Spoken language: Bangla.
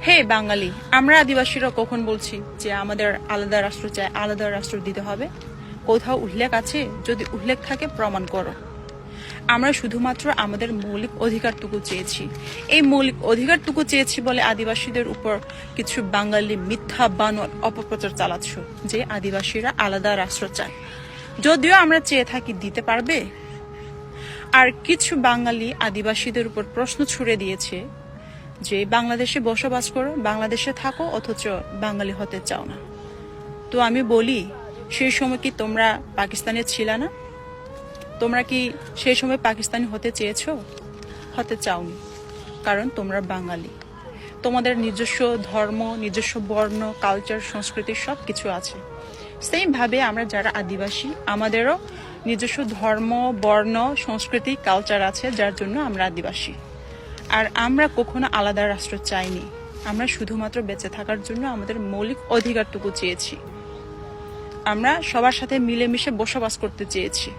হে বাঙালি, আমরা আদিবাসীরা কখন বলছি যে আমাদের আলাদা রাষ্ট্র চাই, আলাদা রাষ্ট্র দিতে হবে? কোথাও উল্লেখ আছে? যদি উল্লেখ থাকে প্রমাণ করো। আমরা শুধুমাত্র আমাদের মৌলিক অধিকারটুকু চেয়েছি। এই মৌলিক অধিকারটুকু চেয়েছি বলে আদিবাসীদের উপর কিছু বাঙালি মিথ্যা বানোয়ার অপপ্রচার চালাচ্ছ যে আদিবাসীরা আলাদা রাষ্ট্র চায়। যদিও আমরা চেয়ে থাকি, দিতে পারবে? আর কিছু বাঙালি আদিবাসীদের উপর প্রশ্ন ছুড়ে দিয়েছে যে বাংলাদেশে বসবাস করো, বাংলাদেশে থাকো, অথচ বাঙালি হতে চাও না। তো আমি বলি, সেই সময় কি তোমরা পাকিস্তানে ছিলে না? তোমরা কি সেই সময় পাকিস্তানি হতে চেয়েছো? হতে চাওনি, কারণ তোমরা বাঙালি। তোমাদের নিজস্ব ধর্ম, নিজস্ব বর্ণ, কালচার, সংস্কৃতি সব কিছু আছে। সেম ভাবে আমরা যারা আদিবাসী, আমাদেরও নিজস্ব ধর্ম, বর্ণ, সংস্কৃতি, কালচার আছে, যার জন্য আমরা আদিবাসী। আর আমরা কখনো আলাদা রাষ্ট্র চাইনি। আমরা শুধুমাত্র বেঁচে থাকার জন্য আমাদের মৌলিক অধিকারটুকু চেয়েছি। আমরা সবার সাথে মিলেমিশে বসবাস করতে চেয়েছি।